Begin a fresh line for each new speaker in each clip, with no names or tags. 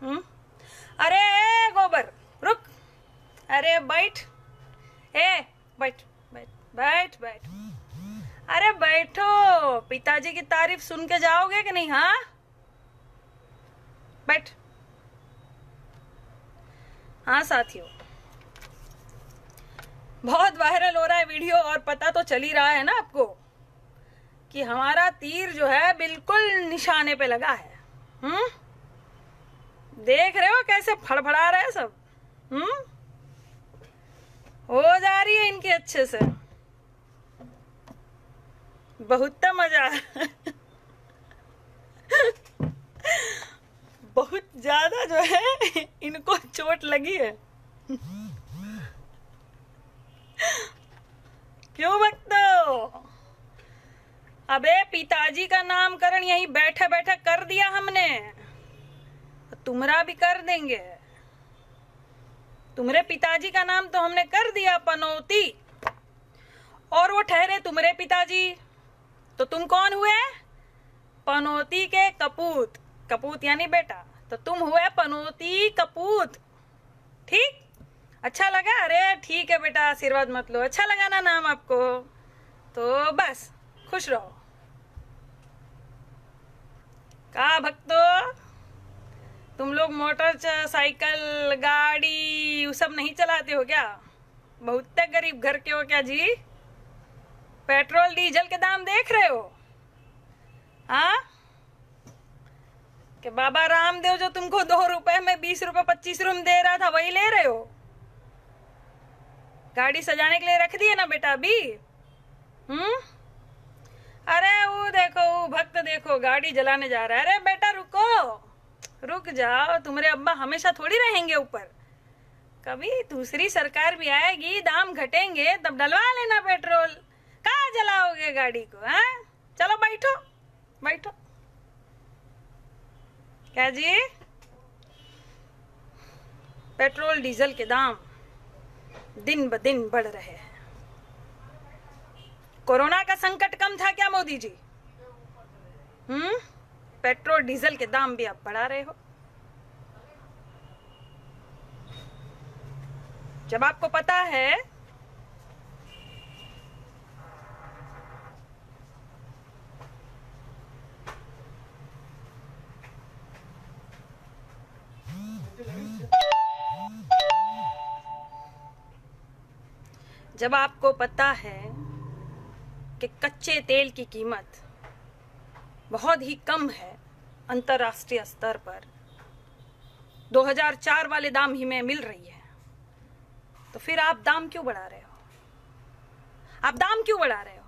हम्म। अरे गोबर रुक। अरे बैठ। ए बैठ बैठ बैठ बैठ। अरे बैठो, पिताजी की तारीफ सुन के जाओगे कि नहीं? हाँ बैठ। हाँ साथियों, बहुत वायरल हो रहा है वीडियो और पता तो चल ही रहा है ना आपको कि हमारा तीर जो है बिल्कुल निशाने पे लगा है। देख रहे हो कैसे फड़फड़ा रहे हैं सब। हो जा रही है इनकी अच्छे से, बहुत मजा बहुत ज्यादा जो है इनको चोट लगी है। क्यों भक्तो? अबे पिताजी का नामकरण यही बैठे बैठे कर दिया हमने, तुम्हारा भी कर देंगे। तुम्हारे पिताजी का नाम तो हमने कर दिया पनौती, और वो ठहरे तुम्हारे पिताजी, तो तुम कौन हुए? पनौती के कपूत। कपूत यानी बेटा, तो तुम हुए पनौती कपूत। ठीक? अच्छा लगा? अरे ठीक है बेटा, आशीर्वाद मत लो। अच्छा लगा ना नाम आपको? तो बस खुश रहो। का भक्तो, तुम लोग मोटर साइकिल गाड़ी ये सब नहीं चलाते हो क्या? बहुत गरीब घर के हो क्या जी? पेट्रोल डीजल के दाम देख रहे हो? हाँ, कि बाबा रामदेव जो तुमको 2 रुपए में 20 रुपए 25 रुपए दे रहा था वही ले रहे हो? गाड़ी सजाने के लिए रख दिए ना बेटा अभी। अरे वो देखो, वो भक्त देखो गाड़ी जलाने जा रहा है। अरे बेटा रुको, रुक जाओ, तुम्हारे अब्बा हमेशा थोड़ी रहेंगे ऊपर। कभी दूसरी सरकार भी आएगी, दाम घटेंगे, तब डलवा लेना पेट्रोल। कहाँ जलाओगे गाड़ी को? हाँ चलो बैठो बैठो। क्या जी? पेट्रोल डीजल के दाम दिन ब दिन बढ़ रहे हैं। कोरोना का संकट कम था क्या मोदी जी? पेट्रोल डीजल के दाम भी आप बढ़ा रहे हो। जब आपको पता है जब आपको पता है कि कच्चे तेल की कीमत बहुत ही कम है अंतर्राष्ट्रीय स्तर पर, 2004 वाले दाम ही में मिल रही है, तो फिर आप दाम क्यों बढ़ा रहे हो? आप दाम क्यों बढ़ा रहे हो?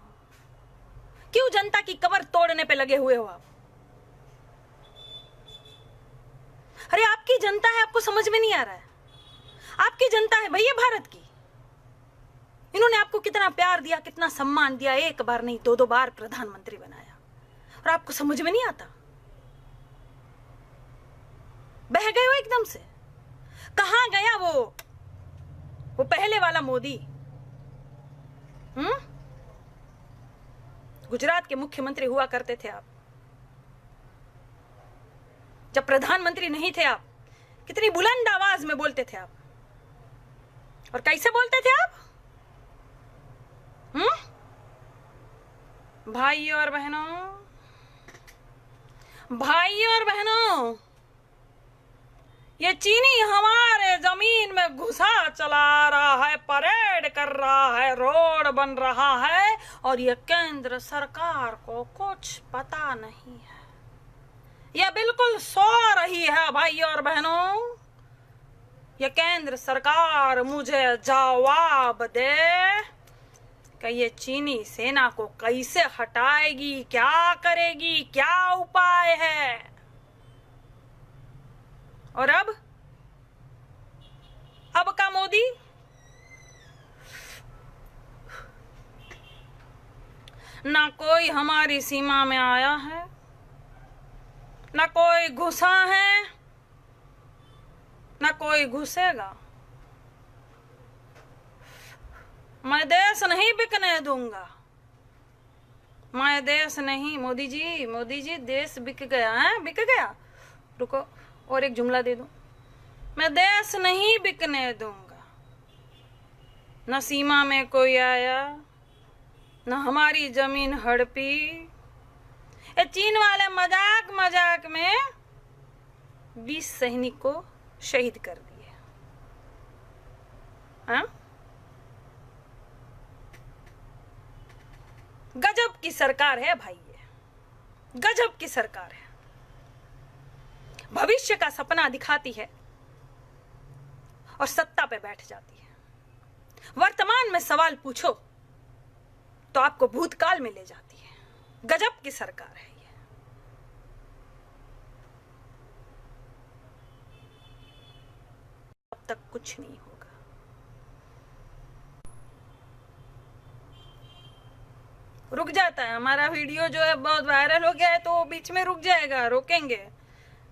क्यों जनता की कमर तोड़ने पे लगे हुए हो आप? अरे आपकी जनता है, आपको समझ में नहीं आ रहा है? आपकी जनता है भैया भारत की। इन्होंने आपको कितना प्यार दिया, कितना सम्मान दिया, एक बार नहीं 2-2 बार प्रधानमंत्री बनाया, और आपको समझ में नहीं आता? बह गए हो एकदम से। कहां गया वो पहले वाला मोदी? गुजरात के मुख्यमंत्री हुआ करते थे आप, जब प्रधानमंत्री नहीं थे आप, कितनी बुलंद आवाज में बोलते थे आप। और कैसे बोलते थे आप? भाइयों और बहनों, ये चीनी हमारे जमीन में घुसा चला रहा है, परेड कर रहा है, रोड बन रहा है, और ये केंद्र सरकार को कुछ पता नहीं है। ये बिल्कुल सो रही है भाइयों और बहनों। ये केंद्र सरकार मुझे जवाब दे कि ये चीनी सेना को कैसे हटाएगी, क्या करेगी, क्या उपाय है? और अब का मोदी ना कोई हमारी सीमा में आया है, ना कोई घुसा है, ना कोई घुसेगा। मैं देश नहीं बिकने दूंगा। मैं देश नहीं। मोदी जी देश बिक गया है, बिक गया। रुको, और एक जुमला दे दूं, मैं देश नहीं बिकने दूंगा, न सीमा में कोई आया, न हमारी जमीन हड़पी। ये चीन वाले मजाक मजाक में 20 सैनिक को शहीद कर दिए। हाँ, गजब की सरकार है भाई, ये गजब की सरकार है। भविष्य का सपना दिखाती है और सत्ता पे बैठ जाती है। वर्तमान में सवाल पूछो तो आपको भूतकाल में ले जाती है। गजब की सरकार है ये। अब तक कुछ नहीं होगा। रुक जाता है हमारा वीडियो जो है, बहुत वायरल हो गया है तो बीच में रुक जाएगा, रोकेंगे।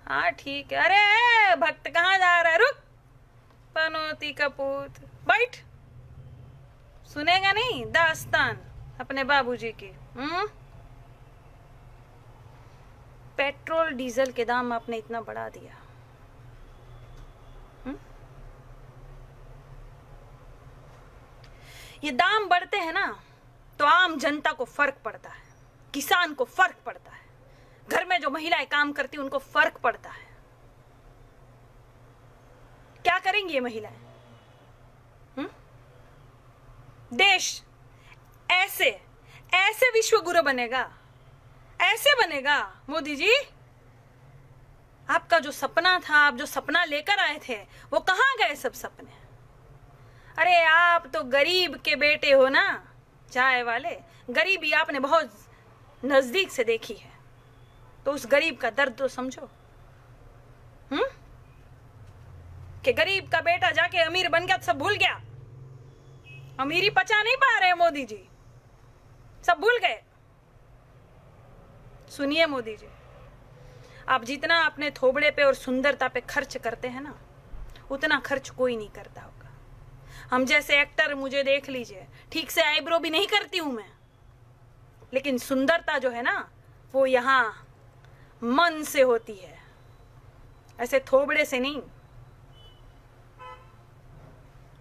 हाँ ठीक है। अरे भक्त कहाँ जा रहा है? रुक, पनौती का पूत, बैठ। सुनेगा नहीं दास्तान अपने बाबूजी की। पेट्रोल डीजल के दाम आपने इतना बढ़ा दिया। ये दाम बढ़ते हैं ना तो आम जनता को फर्क पड़ता है, किसान को फर्क पड़ता है, घर में जो महिलाएं काम करती हैं उनको फर्क पड़ता है। क्या करेंगी ये महिलाएं? देश ऐसे ऐसे विश्व गुरु बनेगा, ऐसे बनेगा मोदी जी। आपका जो सपना था, आप जो सपना लेकर आए थे, वो कहां गए सब सपने? अरे आप तो गरीब के बेटे हो ना, चाय वाले। गरीबी आपने बहुत नजदीक से देखी है, तो उस गरीब का दर्द तो समझो। कि गरीब का बेटा जाके अमीर बन गया तो सब भूल गया। अमीरी पचा नहीं पा रहे मोदी जी, सब भूल गए। सुनिए मोदी जी, आप जितना अपने थोबड़े पे और सुंदरता पे खर्च करते हैं ना, उतना खर्च कोई नहीं करता होगा। हम जैसे एक्टर, मुझे देख लीजिए, ठीक से आईब्रो भी नहीं करती हूं मैं, लेकिन सुंदरता जो है ना वो यहाँ मन से होती है, ऐसे थोबड़े से नहीं।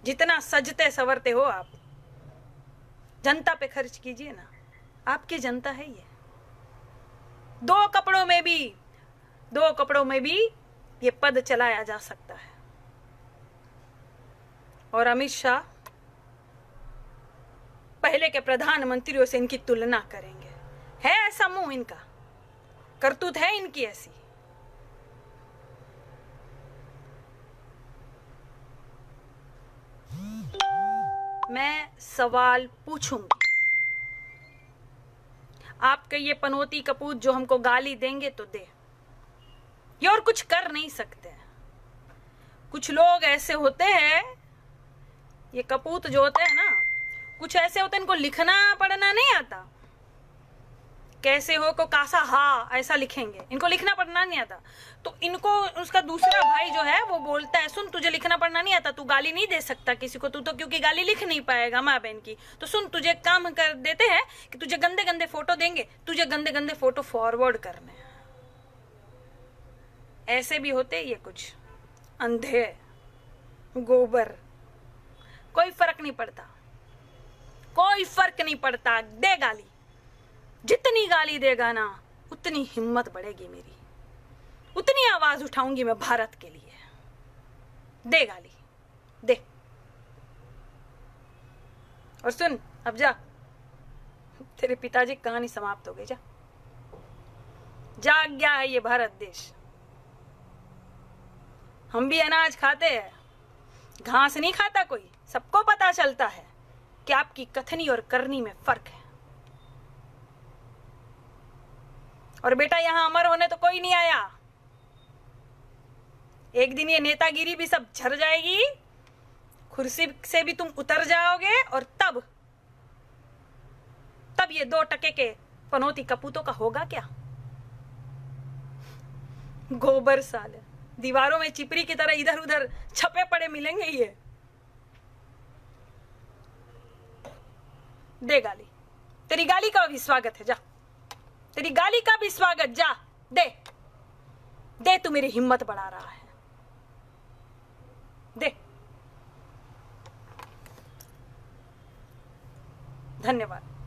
जितना सजते संवरते हो आप, जनता पे खर्च कीजिए ना, आपकी जनता है ये। दो कपड़ों में भी ये पद चलाया जा सकता है। और अमित शाह पहले के प्रधानमंत्रियों से इनकी तुलना करेंगे। है ऐसा मुंह इनका, करतूत है इनकी ऐसी। मैं सवाल पूछूंगी, आपके ये पनौती कपूत जो हमको गाली देंगे तो दे, ये और कुछ कर नहीं सकते। कुछ लोग ऐसे होते हैं, ये कपूत जो होते हैं ना, कुछ ऐसे होते हैं इनको लिखना पढ़ना नहीं आता। कैसे हो को कासा हा ऐसा लिखेंगे, इनको लिखना पढ़ना नहीं आता। तो इनको उसका दूसरा भाई जो है वो बोलता है, सुन तुझे लिखना पढ़ना नहीं आता, तू गाली नहीं दे सकता किसी को, तू तो क्योंकि गाली लिख नहीं पाएगा माँ बहन की। तो सुन, तुझे काम कर देते हैं कि तुझे गंदे गंदे फोटो देंगे, तुझे गंदे गंदे फोटो फॉरवर्ड करने हैं। ऐसे भी होते ये कुछ अंधे गोबर। कोई फर्क नहीं पड़ता, कोई फर्क नहीं पड़ता। दे गाली, जितनी गाली देगा ना उतनी हिम्मत बढ़ेगी मेरी, उतनी आवाज उठाऊंगी मैं भारत के लिए। दे गाली, दे। और सुन, अब जा, तेरे पिताजी की कहानी समाप्त हो गई। जा, जाग गया है ये भारत देश। हम भी अनाज खाते हैं, घास नहीं खाता कोई। सबको पता चलता है कि आपकी कथनी और करनी में फर्क है। और बेटा यहां अमर होने तो कोई नहीं आया। एक दिन ये नेतागिरी भी सब झड़ जाएगी, कुर्सी से भी तुम उतर जाओगे, और तब ये 2 टके के पनौती कपूतों का होगा क्या? गोबर साले, दीवारों में चिपरी की तरह इधर उधर छपे पड़े मिलेंगे ये। दे गाली, तेरी गाली का भी स्वागत है। जा, तेरी गाली का भी स्वागत, जा दे। दे, तू मेरी हिम्मत बढ़ा रहा है, दे। धन्यवाद।